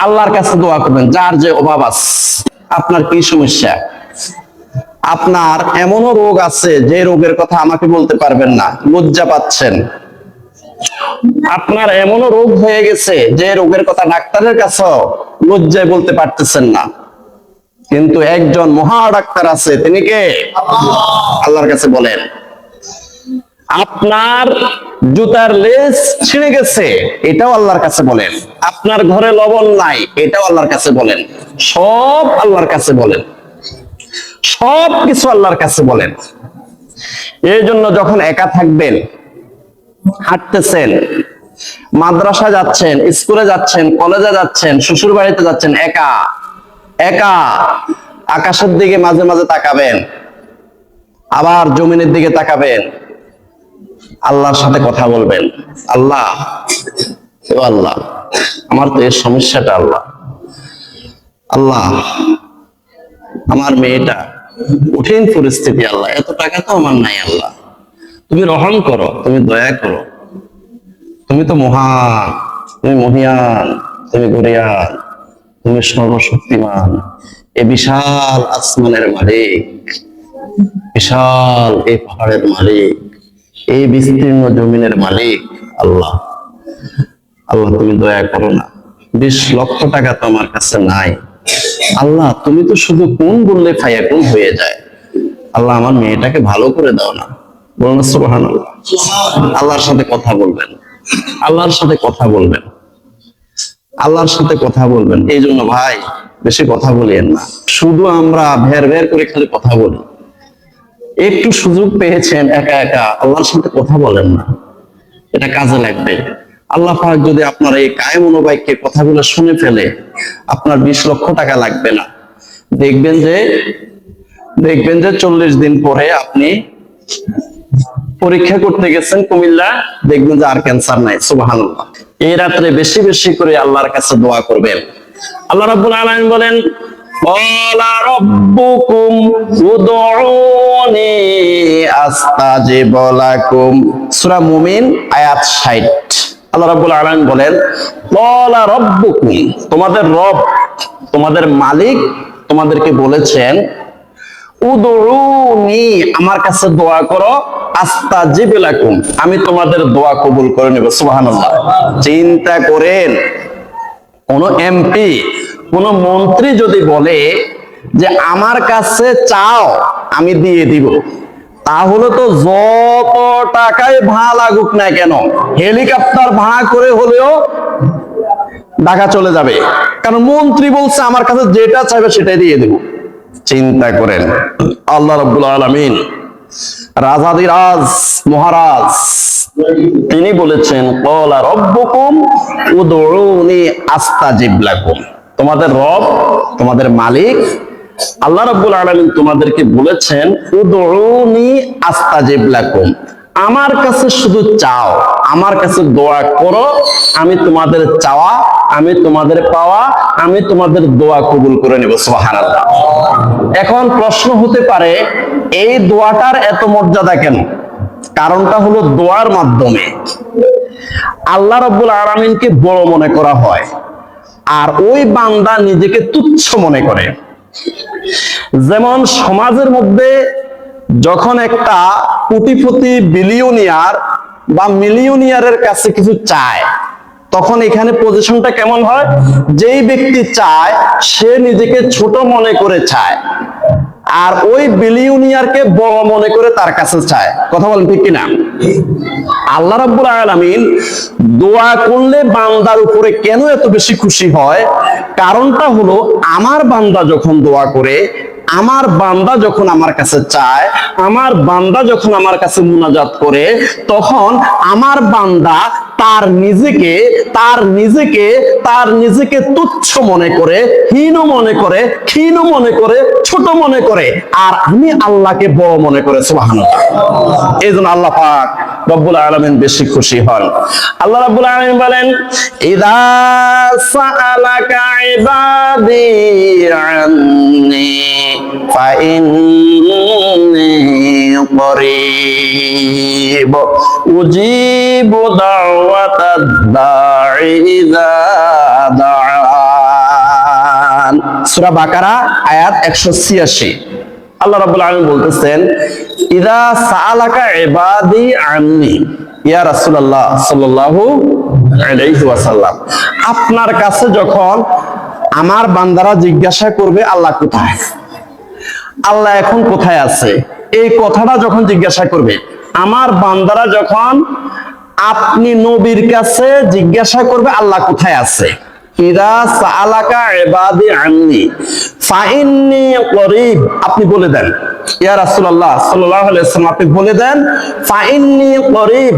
আল্লাহর কাছে দোয়া করবেন। যার যে অভাব আছে, আপনার কি সমস্যা, আপনার এমনও রোগ আছে যে রোগের কথা আমাকে বলতে পারবেন না, লজ্জা পাচ্ছেন। আপনার এমনও রোগ হয়ে গেছে যে রোগের কথা ডাক্তারের কাছেও লজ্জায় বলতে পারতেছেন না, কিন্তু একজন মহা ডাক্তার আছে, তিনি কে? আল্লাহর কাছে বলেন। আপনার জুতার লেস ছিঁড়ে গেছে, এটাও আল্লাহর কাছে বলেন। আপনার ঘরে লবণ নাই, এটাও আল্লাহর কাছে বলেন। সব আল্লাহর কাছে বলেন, সব কিছু আল্লাহর কাছে বলেন। এই জন্য যখন একা থাকবেন, হাঁটতেছেন, মাদ্রাসা যাচ্ছেন, স্কুলে যাচ্ছেন, কলেজে যাচ্ছেন, শ্বশুর বাড়িতে যাচ্ছেন, একা একা আকাশের দিকে মাঝে মাঝে তাকাবেন, আবার জমিনের দিকে তাকাবেন, আল্লাহর সাথে কথা বলবেন। আল্লাহ, ও আল্লাহ, আমার তো এর সমস্যাটা, আল্লাহ, আল্লাহ, আমার মেয়েটা কঠিন পরিস্থিতি, আল্লাহ, এত টাকা তো আমার নাই, আল্লাহ, তুমি রহম করো, তুমি দয়া করো, তুমি তো মহান, তুমি মহিয়ান, তুমি গরিয়ান, তুমি সর্বশক্তিমান, এ বিশাল আসমানের মালিক, বিশাল এই পাহাড়ের মালিক, এই বিস্তীর্ণ জমিনের মালিক, আল্লাহ, আল্লাহ, তুমি দয়া করো না। 20 লক্ষ টাকা তো আমার কাছে নাই, আল্লাহ, তুমি তো শুধু কোন বললে ফায়াকুন হয়ে যায়, আল্লাহ, আমার মেয়েটাকে ভালো করে দাও না। বলুন সুবহানাল্লাহ। আল্লাহর সাথে কথা বলবেন, আল্লাহর সাথে কথা বলবেন, আল্লাহর সাথে কথা বলবেন। এই জন্য ভাই, বেশি কথা বলিয়েন না। শুধু আমরা ভের ভের করে খালি কথা বলি। একটু সুযোগ পেয়েছেন একা একা, আল্লাহর সাথে কথা বলেন না, এটা কাজে লাগবে। আল্লাহ পাক যদি আপনার এই কায়েম অনুবাক্যের কথাগুলো শুনে ফেলে, আপনার 20 লক্ষ টাকা লাগবে না। দেখবেন যে 40 দিন পরে আপনি পরীক্ষা করতে গেছেন কুমিল্লা, দেখবেন যে আর ক্যান্সার নাই। সুবহানাল্লাহ। এই রাত্রে বেশি বেশি করে আল্লাহর কাছে দোয়া করবেন। আল্লাহ রাব্বুল আলামিন বলেন, ক্বালা রাব্বুকুম উদউনি আস্তাজিব লাকুম। সূরা মুমিন আয়াত 60। আল্লাহ রাব্বুল আলামিন বলেন, ক্বালা রাব্বুকুম, তোমাদের রব, তোমাদের মালিক তোমাদেরকে বলেছেন, উদউনি, আমার কাছে দোয়া করো, আস্তাজিব লাকুম, আমি তোমাদের দোয়া কবুল করে নেব। সুবহানাল্লাহ। চিন্তা করেন, কোন এমপি, কোন মন্ত্রী যদি বলে যে আমার কাছে চাও আমি দিয়ে দিব, তাহলে তো যত টাকায় ভাড়া লাগুক না কেন, হেলিকপ্টার ভাড়া করে হলেও ঢাকা চলে যাবে, কারণ মন্ত্রী বলছে আমার কাছে যেটা চাইবে সেটাই দিয়ে দেব। চিন্তা করেন, আল্লাহ রাব্বুল আলামিন রাজাদিরাজ মহারাজ, তিনি বলেছেন, ক্বালা রাব্বুকুম উদউনি আস্তাজিব লাকুম, তোমাদের রব, তোমাদের মালিক আল্লাহ রাব্বুল আলামিন তোমাদেরকে বলেছেন, উদউনি আস্তাজিব লাকুম, আমার কাছে শুধু চাও, আমার কাছে দোয়া করো, আমি তোমাদের চাওয়া, আমি তোমাদের পাওয়া, আমি তোমাদের দোয়া কবুল করে নেব। সুবহানাল্লাহ। এখন প্রশ্ন হতে পারে, এই দোয়াটার এত মর্যাদা কেন? কারণটা হলো, দোয়ার মাধ্যমে আল্লাহ রাব্বুল আলামিনকে বড় মনে করা হয়, আর ওই বান্দা নিজেকে তুচ্ছ মনে করে। যেমন সমাজের মধ্যে যখন একটা কোটিপতি বিলিয়নিয়ার বা মিলিয়নিয়ারের কাছে কিছু চায়, তখন এখানে পজিশনটা কেমন হয়? যেই ব্যক্তি চায় সে নিজেকে ছোট মনে করে চায়, আর ওই বিলিয়নিয়ারকে বড় মনে করে তার কাছে চায়। কথা বলেন ঠিক কিনা? আল্লাহ রাব্বুল আলামিন দোয়া করলে বান্দার উপরে কেন এত বেশি খুশি হয়? কারণটা হলো, আমার বান্দা যখন দোয়া করে, আমার বান্দা যখন আমার কাছে চায়, আমার বান্দা যখন আমার কাছে মুনাজাত করে, তখন আমার বান্দা তার নিজেকে তুচ্ছ মনে করে, হীন মনে করে, ক্ষীণ মনে করে, ছোট মনে করে, আর আমি আল্লাহকে বড় মনে করে। সুবহানাল্লাহ। এই জন্য আল্লাহ পাক রব্বুল আলামিন বেশি খুশি হন। আল্লাহ রাব্বুল আলামিন বলেন, ইযা সাআলাকা ইবাদি আন্নী ফাইন্নী করিব উজিবু দাওয়াতাদ দাঈ ইযা দাআন। সূরা বাকারা আয়াত 186। আল্লাহ রাব্বুল আলামিন বলতেছেন, ইযা সাআলাকা ইবাদি আন্নি, ইয়া রাসূলুল্লাহ সাল্লাল্লাহু আলাইহি ওয়াসাল্লাম, আপনার কাছে যখন আমার বান্দারা জিজ্ঞাসা করবে আল্লাহ কোথায়, আল্লাহ এখন কোথায় আছে, এই কথাটা যখন জিজ্ঞাসা করবে, আমার বান্দারা যখন আপনি নবীর কাছে জিজ্ঞাসা করবে আল্লাহ কোথায় আছে, ইযা সাআলাকা ইবাদি আন্নি ফাইন্নী করিব, আপনি বলে দেন ইয়া রাসূলুল্লাহ সাল্লাল্লাহু আলাইহি ওয়াসাল্লাম, আপনি বলে দেন ফাইন্নী করিব,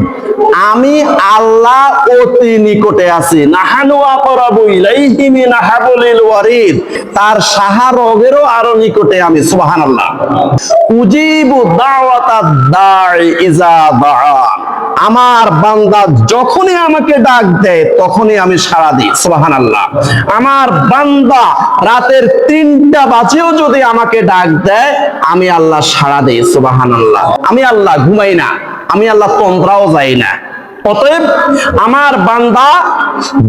আমি আল্লাহ অতি নিকটে আছি, নাহানু আকরাবু ইলাইহি মিন হাবলিল ওয়ারিদ, তার সাহারগেরও আরো নিকটে আমি, সুবহানাল্লাহ। উজিবু দাওয়াতাদ দাঈ ইযা দাআ, আমার বান্দা যখনই আমাকে ডাক দেয় তখনই আমি সাড়া দিই, সুবহানাল্লাহ। আমার বান্দা রাতের 3টা বাজেও যদি আমাকে ডাক দেয় আমি আল্লাহ সাড়া দিই, সুবহানাল্লাহ। আমি আল্লাহ ঘুমাই না, আমি আল্লাহ তন্দ্রাও যাই না। অতএব আমার বান্দা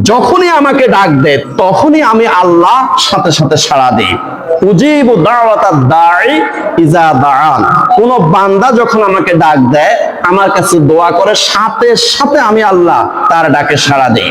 যখনই আমাকে ডাক দেয় তখনই আমি আল্লাহ সাথে সাথে সাড়া দিই। উজিবু দাওয়াতাদ দাঈ ইযা দাআন, কোন বান্দা যখন আমাকে ডাক দেয়, আমার কাছে দোয়া করে, সাথে সাথে আমি আল্লাহ তার ডাকে সাড়া দিই।